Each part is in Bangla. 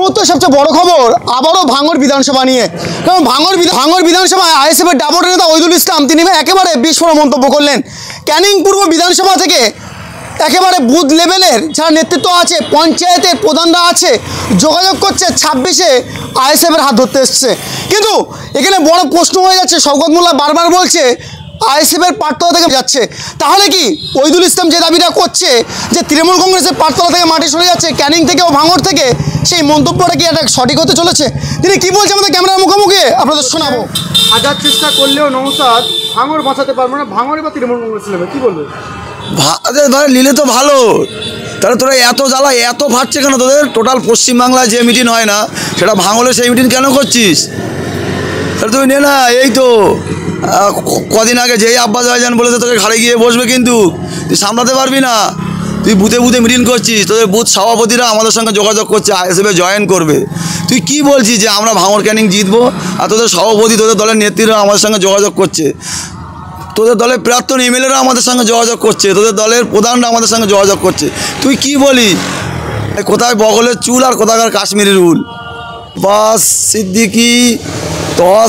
মুহূর্তে সবচেয়ে বড় খবর আবারও ভাঙড় বিধানসভা নিয়ে। কারণ ভাঙড় বিধানসভায় আইএসএফের ডাবর নেতা ওইদুল ইসলাম তিনি একেবারে বিস্ফোরক মন্তব্য করলেন। ক্যানিং পূর্ব বিধানসভা থেকে একেবারে বুথ লেভেলের যারা নেতৃত্ব আছে, পঞ্চায়েতের প্রধানরা আছে, যোগাযোগ করছে 26-এ আইএসএফের হাত ধরতে এসছে। কিন্তু এখানে বড় প্রশ্ন হয়ে যাচ্ছে, শওকত মোল্লা বারবার বলছে আইএসএফের পাঠতলা থেকে যাচ্ছে। তাহলে কি ওইদুল ইসলাম যে দাবিটা করছে যে তৃণমূল কংগ্রেসের পাঠতলা থেকে মাটি সরে যাচ্ছে ক্যানিং থেকে ও ভাঙড় থেকে, সেই মন্তব্যটা কি একটা সঠিক হতে চলেছে? তিনি কি বলছে আমাদের ক্যামেরার মুখোমুখি আপনাদের শোনাবো। হাজার চেষ্টা করলেও নৌসাদ ভাঙড় বাঁচাতে পারবে না, ভাঙড়ে বা তৃণমূল কংগ্রেস নেবে, কি বলবে? ধরে নিলে তো ভালো, তাহলে তোরা এত জ্বালা এত ফাটছে কেন? তোদের টোটাল পশ্চিমবাংলায় যে মিটিং হয় না সেটা ভাঙলে সেই মিটিং কেন করছিস? তাহলে তুই নে না। এই তো কদিন আগে যেই আব্বাস ভাইজান বলেছে তোকে ঘাড়ে গিয়ে বসবে, কিন্তু তুই সামলাতে পারবি না। তুই বুথে বুথে মিটিং করছিস, তোদের বুথ সভাপতিরা আমাদের সঙ্গে যোগাযোগ করছে আইএসএফে জয়েন করবে। তুই কি বলছিস যে আমরা ভাঙড় ক্যানিং জিতবো, আর তোদের সভাপতি তোদের দলের নেত্রীরা আমাদের সঙ্গে যোগাযোগ করছে, তোদের দলের প্রাক্তন এমএলএরা আমাদের সঙ্গে যোগাযোগ করছে, তোদের দলের প্রধানরা আমাদের সঙ্গে যোগাযোগ করছে। তুই কি বলি? কোথায় বগলের চুল আর কোথাকার কাশ্মীরি রুল? বাস সিদ্দিকি,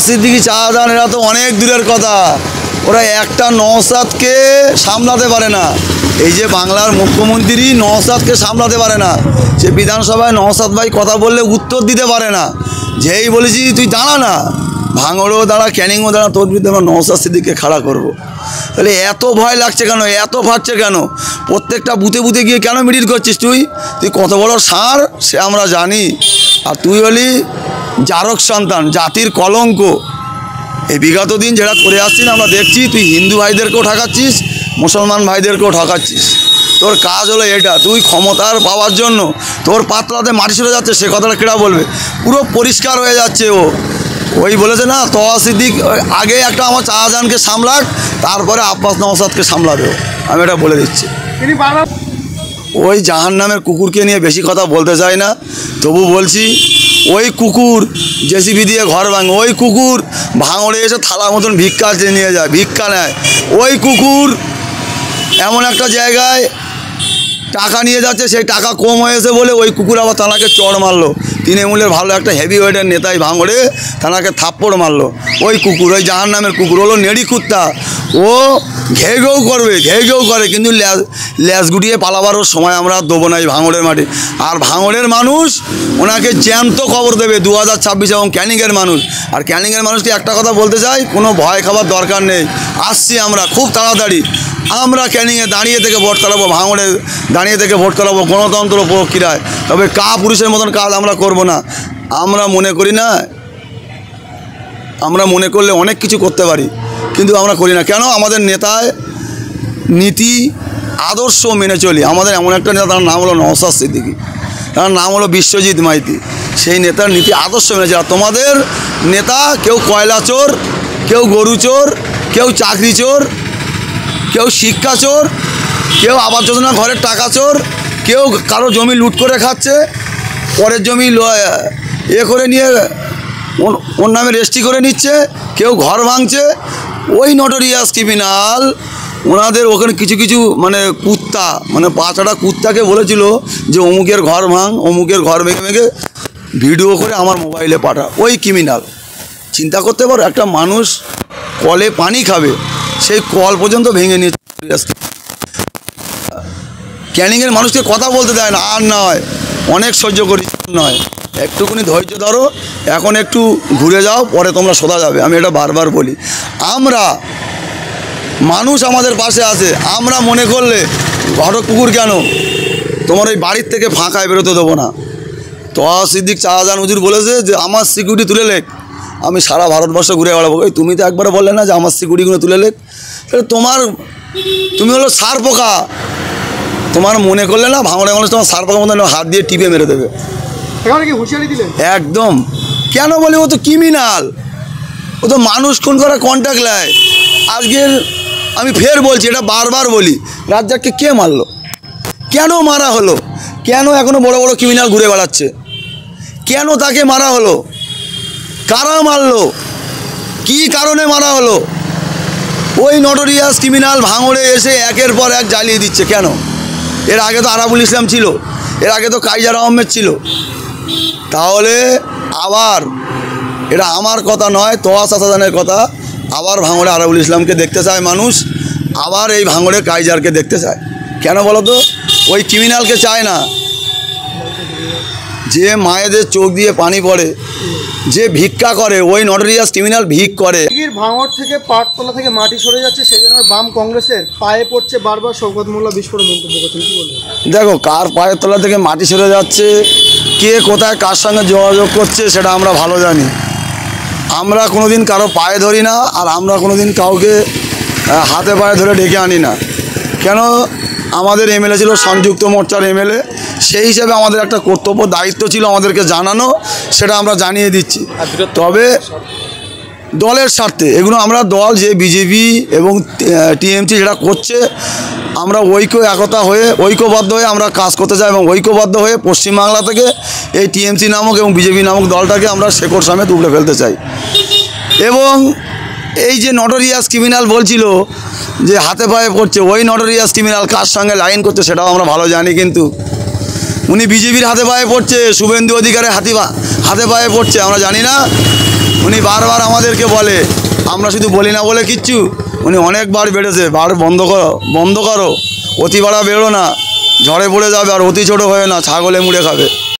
সিদ্দিকি, শাহজাহান এরা তো অনেক দূরের কথা। ওরা একটা নওশাদকে সামলাতে পারে না। এই যে বাংলার মুখ্যমন্ত্রী নওশাদকে সামলাতে পারে না। সে বিধানসভায় নওশাদ ভাই কথা বললে উত্তর দিতে পারে না। যেই বলেছি তুই দাঁড়া না, ভাঙড়ও দাঁড়া, ক্যানিংও দাঁড়া, তোর বিরুদ্ধে আমরা নওশাদ সিদ্দিককে খাড়া করবো। তাহলে এত ভয় লাগছে কেন? এত ফাটছে কেন? প্রত্যেকটা বুথে বুথে গিয়ে কেন মিটিং করছিস? তুই কত বড় ষাঁড় সে আমরা জানি। আর তুই হলি জারক সন্তান, জাতির কলঙ্ক। এই বিগত দিন যেটা করে আসছিস আমরা দেখছি, তুই হিন্দু ভাইদেরকেও ঠকাচ্ছিস, মুসলমান ভাইদেরকেও ঠকাচ্ছিস। তোর কাজ হলো এটা। তুই ক্ষমতার পাওয়ার জন্য তোর পাতলাতে মাটি সরে যাচ্ছে, সে কথাটা কেটা বলবে? পুরো পরিষ্কার হয়ে যাচ্ছে। ওই বলেছে না সিদ্দিক আগে একটা আমার শাহজাহানকে সামলাক, তারপরে আব্বাস নওশাদকে সামলাবে। আমি এটা বলে দিচ্ছি। তিনি বারবার ওই জাহান নামের কুকুরকে নিয়ে বেশি কথা বলতে চাই না, তবু বলছি ওই কুকুর জেসিবি দিয়ে ঘর ভাঙে, ওই কুকুর ভাঙড়ে এসে থালা মতন ভিক্ষা নিয়ে যায়, ভিক্ষা নেয়। ওই কুকুর এমন একটা জায়গায় টাকা নিয়ে যাচ্ছে, সেই টাকা কম হয়েছে বলে ওই কুকুর আবার তানাকে চড় মারলো। তৃণমূলের ভালো একটা হেভি ওয়েটের নেতাই ভাঙড়ে তানাকে থাপ্পড় মারলো। ওই কুকুর, ওই জাহান নামের কুকুর হলো নেড়ি কুত্তা। ও ঘেউ ঘেউ করবে, ঘেউ ঘেউ করে, কিন্তু ল্যাস গুটিয়ে পালাবারও সময় আমরা দেবো না এই ভাঙড়ের মাঠে। আর ভাঙড়ের মানুষ ওনাকে জ্যান্ত খবর দেবে 2026, এবং ক্যানিংয়ের মানুষ। আর ক্যানিংয়ের মানুষকে একটা কথা বলতে চাই, কোনো ভয় খাবার দরকার নেই। আসছি আমরা খুব তাড়াতাড়ি। আমরা ক্যানিংয়ে দাঁড়িয়ে থেকে ভোট করাবো, ভাঙড়ে দাঁড়িয়ে থেকে ভোট করাবো গণতন্ত্র প্রক্রিয়ায়। তবে পুরুষের মতন কাজ আমরা করব না। আমরা মনে করি না, আমরা মনে করলে অনেক কিছু করতে পারি, কিন্তু আমরা করি না। কেন? আমাদের নেতায় নীতি আদর্শ মেনে চলি। আমাদের এমন একটা নেতা, তার নাম হলো নওশাদ সিদ্দিকী, তার নাম হলো বিশ্বজিৎ মাইতি। সেই নেতার নীতি আদর্শ মেনে চলে। তোমাদের নেতা কেউ কয়লা চোর, কেউ গরু চোর, কেউ চাকরি চোর, কেউ শিক্ষা চোর, কেউ আবাস যোজনা ঘরের টাকা চোর, কেউ কারো জমি লুট করে খাচ্ছে, পরের জমি করে নিয়ে ওর নামে রেজিস্ট্রি করে নিচ্ছে, কেউ ঘর ভাঙছে। ওই নটোরিয়াস ক্রিমিনাল ওনাদের ওখানে কিছু কিছু মানে কুত্তা, মানে পাঁচটা কুত্তাকে বলেছিল যে অমুকের ঘর ভাঙ, অমুকের ঘর ভেঙে ভেঙে ভিডিও করে আমার মোবাইলে পাঠা। ওই ক্রিমিনাল, চিন্তা করতে পারো, একটা মানুষ কলে পানি খাবে, সেই কল পর্যন্ত ভেঙে নিয়ে ক্যানিংয়ের মানুষকে কথা বলতে দেয় না। আর নয়, অনেক সহ্য করি নয়, একটুখানি ধৈর্য ধরো, এখন একটু ঘুরে যাও, পরে তোমরা সোজা যাবে। আমি এটা বারবার বলি। আমরা মানুষ আমাদের পাশে আছে, আমরা মনে করলে ঘটক কুকুর কেন তোমার ওই বাড়ির থেকে ফাঁকায় বেরোতে দেবো না। সিদ্দিক শাহজাহান হুজুর বলেছে যে আমার সিকিউরিটি তুলে লেখ, আমি সারা ভারতবর্ষ ঘুরে বেড়াবো। এই তুমি তো একবারে বললে না যে আমার সিকিউরিটিগুলো তুলে লেখ। তুমি হলো সার পোকা। তোমার মনে করলে না ভাঙড়ে মানুষ তোমার সার পোকার মতো হাত দিয়ে টিপে মেরে দেবে। হুঁশিয়ারি দিলেন একদম। কেন বলি? ও তো ক্রিমিনাল, ও তো মানুষ খুন করা কন্ট্যাক্ট নেয়। আজকের আমি ফের বলছি, এটা বারবার বলি, রাজ্জাককে কে মারলো? কেন মারা হলো? কেন এখনো বড় বড় ক্রিমিনাল ঘুরে বেড়াচ্ছে? কেন তাকে মারা হলো? কারা মারলো? কি কারণে মারা হলো? ওই নটোরিয়াস ক্রিমিনাল ভাঙড়ে এসে একের পর এক জ্বালিয়ে দিচ্ছে। কেন? এর আগে তো আরাবুল ইসলাম ছিল, এর আগে তো কাইজার আহমেদ ছিল, তাহলে আবার, এটা আমার কথা নয়, তোয়াস আসাদানের কথা, আবার ভাঙড়ে আরাবুল ইসলামকে দেখতে চায় মানুষ, আবার এই ভাঙড়ে কাইজারকে দেখতে চায়। কেন বলো তো? ওই ক্রিমিনালকে চায় না, যে মায়েদের চোখ দিয়ে পানি পড়ে, যে ভিক্ষা করে, ওই নটোরিয়াস ক্রিমিনাল ভিক করে। ভাঙড় থেকে পাটতলা থেকে মাটি সরে যাচ্ছে, সেই জন্য বাম কংগ্রেসের পায়ে পড়ছে বারবার। শওকত মোল্লা বিস্ফোরক মন্তব্য করছেন, কি বলবেন? দেখো, কার পায়ের তলা থেকে মাটি সরে যাচ্ছে, কে কোথায় কার সঙ্গে যোগাযোগ করছে, সেটা আমরা ভালো জানি। আমরা কোনোদিন কারো পায়ে ধরি না, আর আমরা কোনোদিন কাউকে হাতে পায়ে ধরে ডেকে আনি না। কেন? আমাদের এমএলএ ছিল সংযুক্ত মোর্চার এমএলএ, সেই হিসেবে আমাদের একটা কর্তব্য দায়িত্ব ছিল আমাদেরকে জানানো, সেটা আমরা জানিয়ে দিচ্ছি। তবে দলের স্বার্থে এগুলো আমরা, দল যে বিজেপি এবং টিএমসি যেটা করছে, আমরা একতা হয়ে ঐক্যবদ্ধ হয়ে আমরা কাজ করতে চাই, এবং ঐক্যবদ্ধ হয়ে পশ্চিমবাংলা থেকে এই টিএমসি নামক এবং বিজেপি নামক দলটাকে আমরা শেকড় সমেত উপড়ে ফেলতে চাই। এবং এই যে নটোরিয়াস ক্রিমিনাল বলছিল যে হাতে পায়ে পড়ছে, ওই নটোরিয়াস ক্রিমিনাল কার সঙ্গে লাইন করছে সেটাও আমরা ভালো জানি। কিন্তু উনি বিজেপির হাতে পায়ে পড়ছে, শুভেন্দু অধিকারের হাতে পায়ে পড়ছে, আমরা জানি না। উনি বারবার আমাদেরকে বলে, আমরা শুধু বলি না বলে কিচ্ছু, উনি অনেকবার বেড়েছে, বন্ধ করো, অতি বাড়া বেরো না, ঝড়ে পড়ে যাবে, আর অতি ছোটো হয়ে না, ছাগলে মুড়ে খাবে।